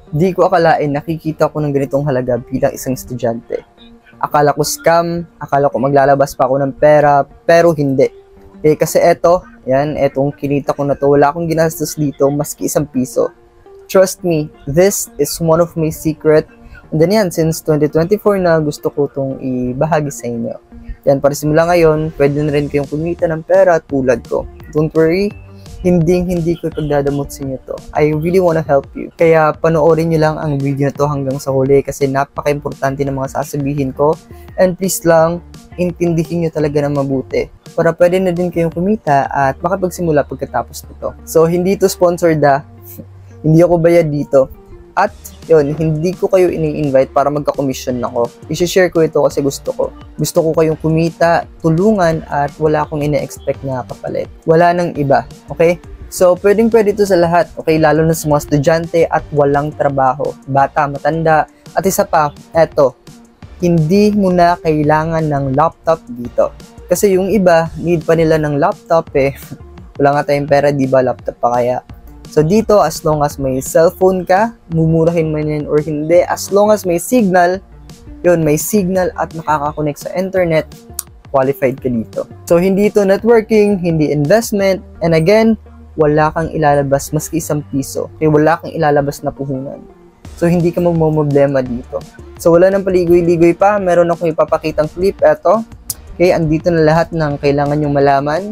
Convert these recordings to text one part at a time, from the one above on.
Di ko akalain nakikita ko ng ganitong halaga bilang isang estudyante. Akala ko scam, akala ko maglalabas pa ako ng pera, pero hindi. Kasi etong kinita ko na to, wala akong ginastos dito maski isang piso. Trust me, this is one of my secret. And then yan, since 2024 na gusto ko itong ibahagi sa inyo. Yan, para simula ngayon, pwede na rin kayong kumita ng pera tulad ko. Don't worry, hindi ko ipagdadamot sa inyo to. I really wanna help you. Kaya panoorin nyo lang ang video na to hanggang sa huli kasi napaka-importante ng mga sasabihin ko. And please lang, intindihin nyo talaga na mabuti para pwede na din kayong kumita at makapagsimula pagkatapos nito. So, hindi to sponsored hindi ako bayad dito. At yun, hindi ko kayo ini-invite para magka-commission ako. I-share ko ito kasi gusto ko. Gusto ko kayong kumita, tulungan, at wala akong ine-expect na kapalit. Wala nang iba, okay? So, pwedeng-pwede ito sa lahat, okay? Lalo na sa mga estudyante at walang trabaho. Bata, matanda, at isa pa, hindi mo na kailangan ng laptop dito. Kasi yung iba, need pa nila ng laptop Wala nga tayong pera, di ba? Laptop pa kaya. So dito, as long as may cellphone ka, mumurahin man yan or hindi, as long as may signal, may signal at nakaka-connect sa internet, qualified ka dito. So hindi ito networking, hindi investment, and again, wala kang ilalabas maski isang piso. Wala kang ilalabas na puhunan. So hindi ka magmumblema dito. So wala nang paligoy-ligoy pa, meron akong ipapakitang clip, Okay, andito na lahat ng kailangan nyong malaman.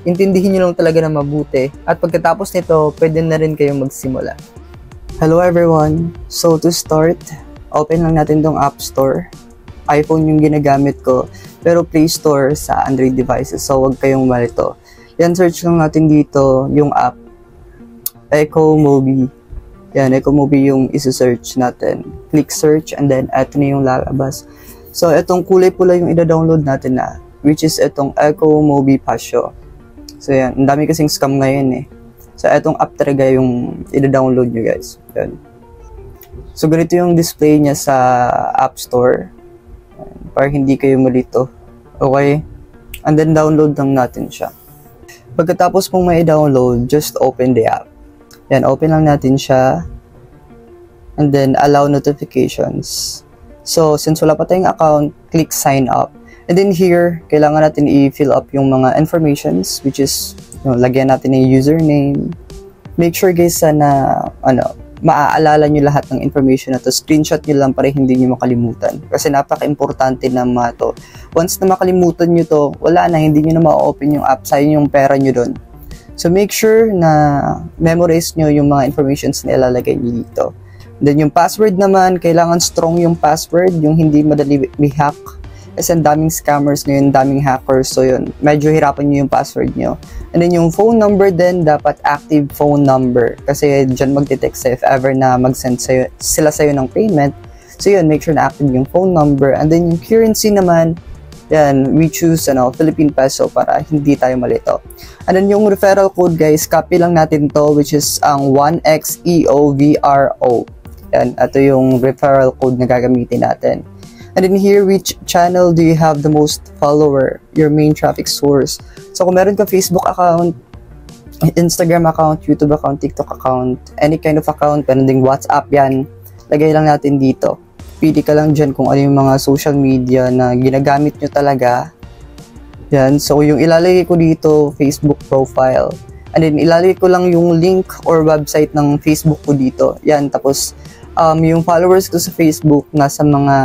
Intindihin nyo lang talaga na mabuti. At pagkatapos nito, pwede na rin kayong magsimula. Hello everyone! So to start, open lang natin tong App Store. iPhone yung ginagamit ko, pero Play Store sa Android devices. So huwag kayong malito. Yan, search lang natin dito yung app. EcoMobi. Yan, EcoMobi yung isa-search natin. Click search and then eto na yung lalabas. So etong kulay pula yung ida-download natin which is etong EcoMobi Pasio. So yan, ang dami kasing scam ngayon So etong app talaga yung i-download nyo guys. Yan. So ganito yung display niya sa App Store. Para hindi kayo malito. Okay? And then download lang natin siya. Pagkatapos pong may download, just open the app. Yan, open lang natin siya. And then allow notifications. So since wala pa tayong account, click sign up. And then here, kailangan natin i-fill up yung mga informations, which is, lagyan natin yung username. Make sure guys na, maaalala nyo lahat ng information na to. Screenshot nyo lang para hindi nyo makalimutan. Kasi napaka-importante na to. Once na makalimutan nyo to, wala na, hindi nyo na ma-open yung app, sayang yung pera nyo dun. So make sure na memorize nyo yung mga informations na ilalagay nyo dito. Then yung password naman, kailangan strong yung password, yung hindi madali mi-hack. Kasi ang daming scammers ngayon, daming hackers. So yun, medyo hirapan nyo yung password nyo. And then yung phone number din, dapat active phone number. Kasi dyan magte-text if ever na mag-send sila sa'yo ng payment. So yun, make sure na active yung phone number. And then yung currency naman, yan, we choose Philippine peso para hindi tayo malito. And then yung referral code guys, copy lang natin to, which is ang 1XEOVRO. Yan, ito yung referral code na gagamitin natin. And then here, which channel do you have the most follower? Your main traffic source. So kung meron ka Facebook account, Instagram account, YouTube account, TikTok account, any kind of account, meron ding WhatsApp yan, lagay lang natin dito. Pili ka lang dyan kung ano yung mga social media na ginagamit nyo talaga. Yan, so yung ilalagay ko dito, Facebook profile. And then ilalagay ko lang yung link or website ng Facebook ko dito. Yan, tapos yung followers ko sa Facebook, nasa mga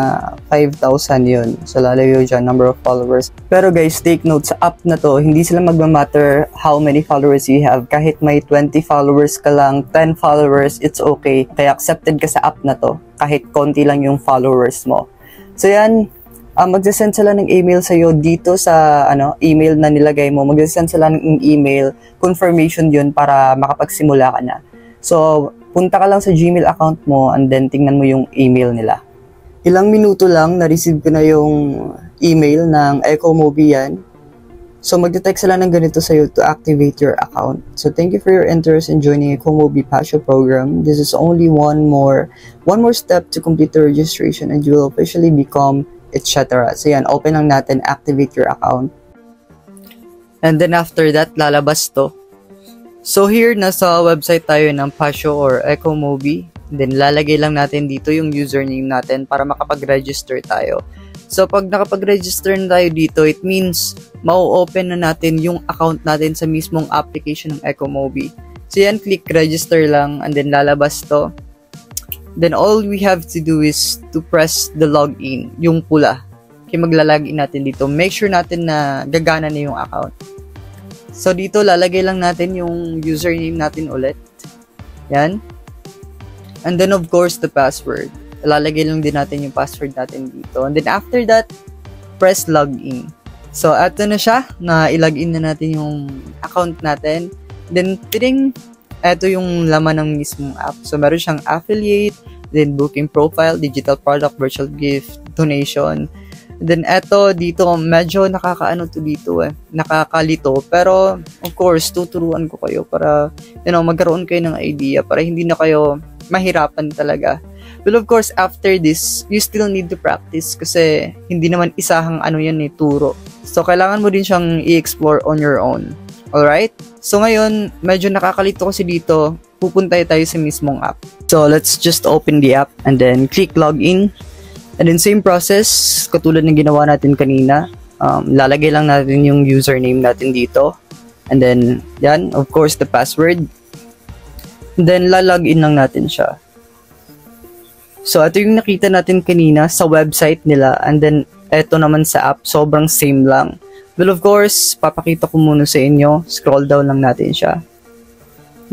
5,000 yun. So, lalagay dyan, number of followers. Pero guys, take note, sa app na to, hindi sila magmamatter how many followers you have. Kahit may 20 followers ka lang, 10 followers, it's okay. Kaya accepted ka sa app na to, kahit konti lang yung followers mo. So, yan, magsasend sila ng email sa'yo dito sa email na nilagay mo. Magsasend sila ng email, confirmation yun para makapagsimula ka na. So, punta ka lang sa Gmail account mo and then tingnan mo yung email nila. Ilang minuto lang, na-receive ko na yung email ng EcoMobi yan. So, magte-text sila ng ganito sa'yo to activate your account. So, thank you for your interest in joining EcoMobi Pasio program. This is only one more step to complete the registration and you will officially become etc. So, yan, open lang natin, activate your account. And then after that, lalabas to. So here, nasa website tayo ng Pasio or EcoMobi. Then lalagay lang natin dito yung username natin para makapag-register tayo. So pag nakapag-register na tayo dito, it means mau-open na natin yung account natin sa mismong application ng EcoMobi. So yan, click register lang and then lalabas to. Then all we have to do is to press the login, yung pula. Kaya maglalagin natin dito. Make sure natin na gagana na yung account. So dito lalagay lang natin yung username natin ulit. Yan. And then of course the password. Lalagay lang din natin yung password natin dito. And then after that, press login. So eto na siya, na ilagin na natin yung account natin. Then tiring, eto yung laman ng mismong app. So meron siyang affiliate, then booking profile, digital product, virtual gift, donation. Then eto dito, medyo nakakaano to dito nakakalito. Pero of course, tuturuan ko kayo para magkaroon kayo ng idea para hindi na kayo mahirapan talaga. But of course, after this, you still need to practice kasi hindi naman isahang turo. So kailangan mo din siyang i-explore on your own. Alright? So ngayon, medyo nakakalito kasi dito, pupunta tayo sa mismong app. So let's just open the app and then click login. And then same process, katulad ng ginawa natin kanina, lalagay lang natin yung username natin dito. And then, yan, of course, the password. And then, lalagin lang natin siya. So, ito yung nakita natin kanina sa website nila. And then, ito naman sa app, sobrang same lang. Well, of course, papakita ko muna sa inyo. Scroll down lang natin siya.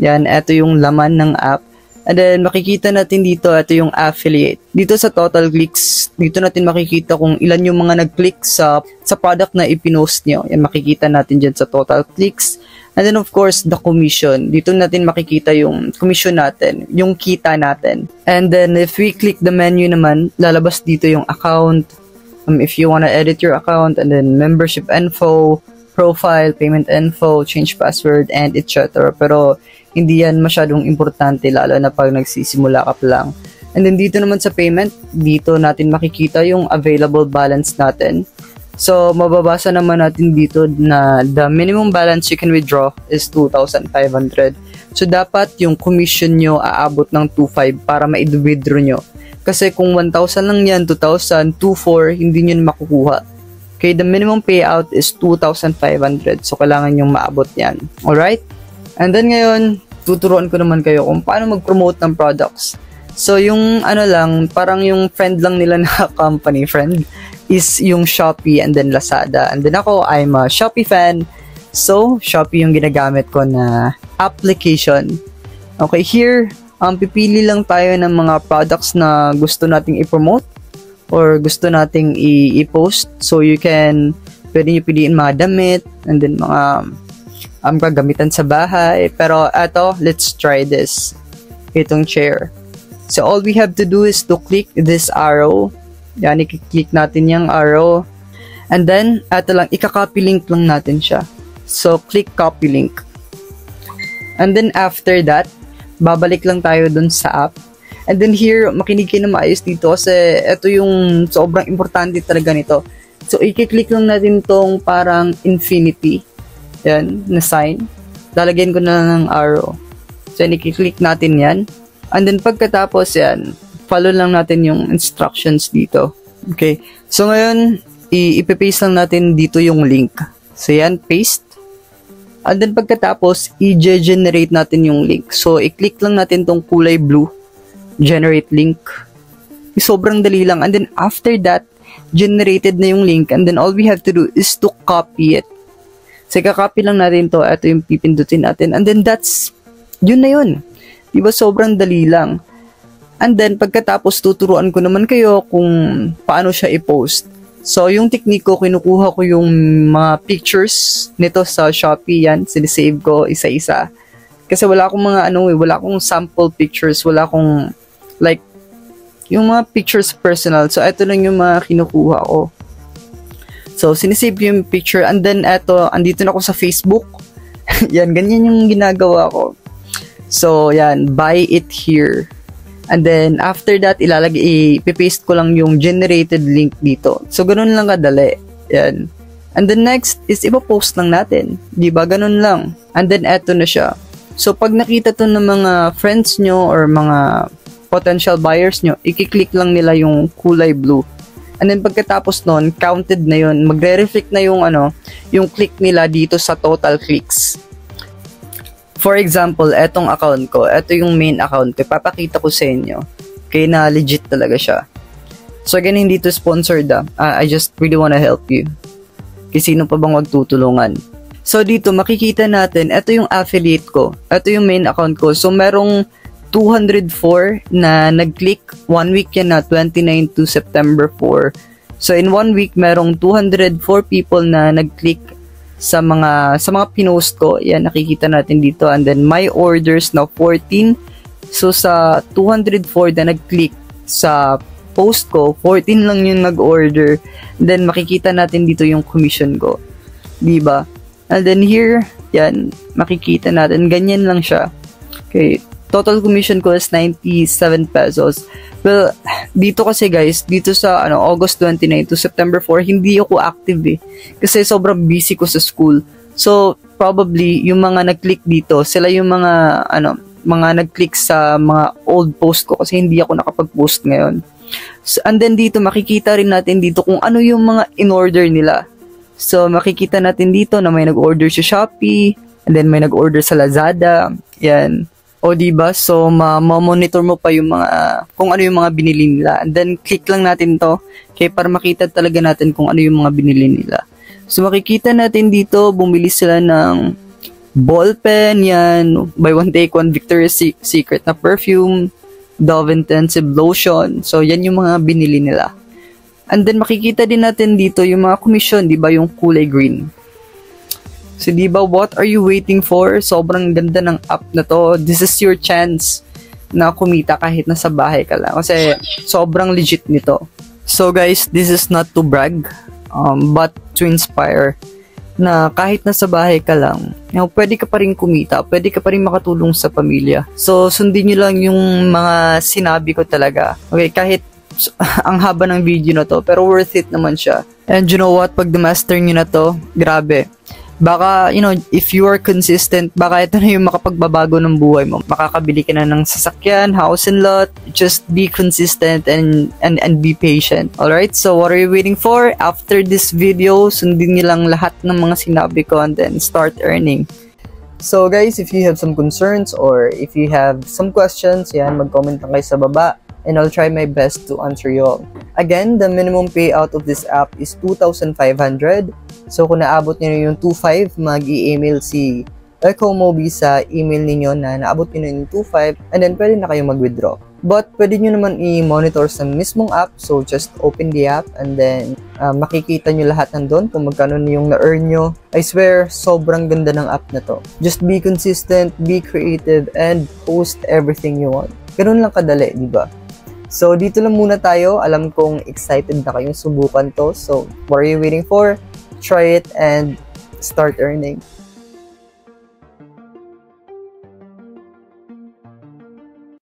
Yan, ito yung laman ng app. And then, makikita natin dito, ito yung affiliate. Dito sa total clicks, dito natin makikita kung ilan yung mga nag-click sa product na ipinost nyo. Yan, makikita natin dyan sa total clicks. And then, of course, the commission. Dito natin makikita yung commission natin, yung kita natin. And then, if we click the menu naman, lalabas dito yung account. If you wanna edit your account, and then membership info, profile, payment info, change password, and etc. Pero, hindi yan masyadong importante lalo na pag nagsisimula ka pa lang. And then dito naman sa payment, dito natin makikita yung available balance natin. So mababasa naman natin dito na the minimum balance you can withdraw is 2,500. So dapat yung commission nyo aabot ng 2,500 para ma-withdraw nyo. Kasi kung 1,000 lang yan, 2,000, 2,400, hindi nyo makukuha. Okay, the minimum payout is 2,500. So kailangan yung maabot yan. Alright? And then ngayon, tuturuan ko naman kayo kung paano mag-promote ng products. So yung parang yung friend lang nila na company friend is yung Shopee and then Lazada. And then ako, I'm a Shopee fan. So, Shopee yung ginagamit ko na application. Okay, here, pipili lang tayo ng mga products na gusto nating i-promote or gusto nating i-post. So pwede nyo piliin mga damit and then mga kagamitan sa bahay. Pero eto, let's try this. Itong chair. So all we have to do is to click this arrow. Yan, i-click natin yung arrow. And then, eto lang, ika-copy link lang natin siya. So click copy link. And then after that, babalik lang tayo dun sa app. And then here, makinig kayo na maayos dito kasi eto yung sobrang importante talaga nito. So i-click lang natin tong parang infinity. Yan, na sign. Lalagyan ko na lang ng arrow. So, i-click natin yan. And then, pagkatapos yan, follow lang natin yung instructions dito. Okay. So, ngayon, i-paste lang natin dito yung link. So, yan, paste. And then, pagkatapos, i-generate natin yung link. So, i-click lang natin tong kulay blue. Generate link. Sobrang dali lang. And then, after that, generated na yung link. And then, all we have to do is to copy it. So, kakopy lang natin to. Ito yung pipindutin natin. And then, yun na yun. Diba, sobrang dali lang. And then, pagkatapos, tuturuan ko naman kayo kung paano siya i-post. So, yung technique ko, kinukuha ko yung mga pictures nito sa Shopee. Yan, sinisave ko isa-isa. Kasi wala akong wala akong sample pictures. Wala akong, yung mga pictures personal. So, ito lang yung mga kinukuha ko. So, sinisave ko yung picture. And then, andito na ako sa Facebook. Yan, ganyan yung ginagawa ko. So, yan, buy it here. And then, after that, ipapaste ko lang yung generated link dito. So, ganun lang kadali. Yan. And then, next is ipapost lang natin. Diba? Ganun lang. And then, eto na siya. So, pag nakita to ng mga friends nyo or mga potential buyers nyo, i-click lang nila yung kulay blue. And then, pagkatapos nun, counted na yun. Magre-reflect na yung, yung click nila dito sa total clicks. For example, etong account ko, eto yung main account ko, papakita ko sa inyo. Kaya na legit talaga siya. So again, hindi to sponsored I just really wanna help you. Kasi sino pa bang magtutulungan? So dito, makikita natin, eto yung affiliate ko. Eto yung main account ko. So merong 204 na nag-click. 1 week yan na, 29 to September 4. So in 1 week, merong 204 people na nag-click sa mga pinost ko. Yan, nakikita natin dito. And then my orders na 14. So sa 204 na nag-click sa post ko, 14 lang yung nag-order. Then makikita natin dito yung commission ko. Diba? And then here, yan, makikita natin. Ganyan lang siya. Okay. Total commission ko is 97 pesos. Well, dito kasi guys, dito sa August 29 to September 4, hindi ako active eh. Kasi sobrang busy ko sa school. So, probably, yung mga nag-click dito, sila yung mga, mga nag-click sa mga old post ko kasi hindi ako nakapag-post ngayon. So, and then dito, makikita rin natin dito kung ano yung mga in-order nila. So, makikita natin dito na may nag-order sa Shopee, and then may nag-order sa Lazada. Yan. O diba? So, ma-monitor mo pa yung mga, kung ano yung mga binili nila. And then, click lang natin to. Okay, para makita talaga natin kung ano yung mga binili nila. So, makikita natin dito, bumili sila ng ballpen, yan. Buy one take one Victoria's Secret na perfume, Dove Intensive Lotion. So, yan yung mga binili nila. And then, makikita din natin dito yung mga commission, diba? Yung kulay green. So, diba, what are you waiting for? Sobrang ganda ng app na to. This is your chance na kumita kahit nasa bahay ka lang. Kasi, sobrang legit nito. So, guys, this is not to brag, but to inspire na kahit nasa bahay ka lang, pwede ka pa rin kumita, pwede ka pa rin makatulong sa pamilya. So, sundin nyo lang yung mga sinabi ko talaga. Okay, kahit ang haba ng video na to, pero worth it naman siya. And you know what? Pag master nyo na to, grabe. Baka, if you are consistent, baka ito na yung makapagbabago ng buhay mo. Makakabili ka na ng sasakyan, house and lot. Just be consistent and be patient. Alright? So, what are you waiting for? After this video, sundin niyo lang lahat ng mga sinabi ko and then start earning. So, guys, if you have some concerns or if you have some questions, yan, mag-comment lang kayo sa baba. And I'll try my best to answer you all. Again, the minimum payout of this app is 2,500. So, kung naabot nyo yung 2,500, mag-i-email si Ecomobi sa email ninyo na naabot nyo yung 2,500 and then pwede na kayo mag-withdraw. But, pwede nyo naman i-monitor sa mismong app. So, just open the app and then makikita nyo lahat nandun kung magkano yung na-earn nyo. I swear, sobrang ganda ng app na to. Just be consistent, be creative, and post everything you want. Ganun lang kadali, di ba? So, dito lang muna tayo. Alam kong excited na kayong subukan to. So, what are you waiting for? Try it and start earning.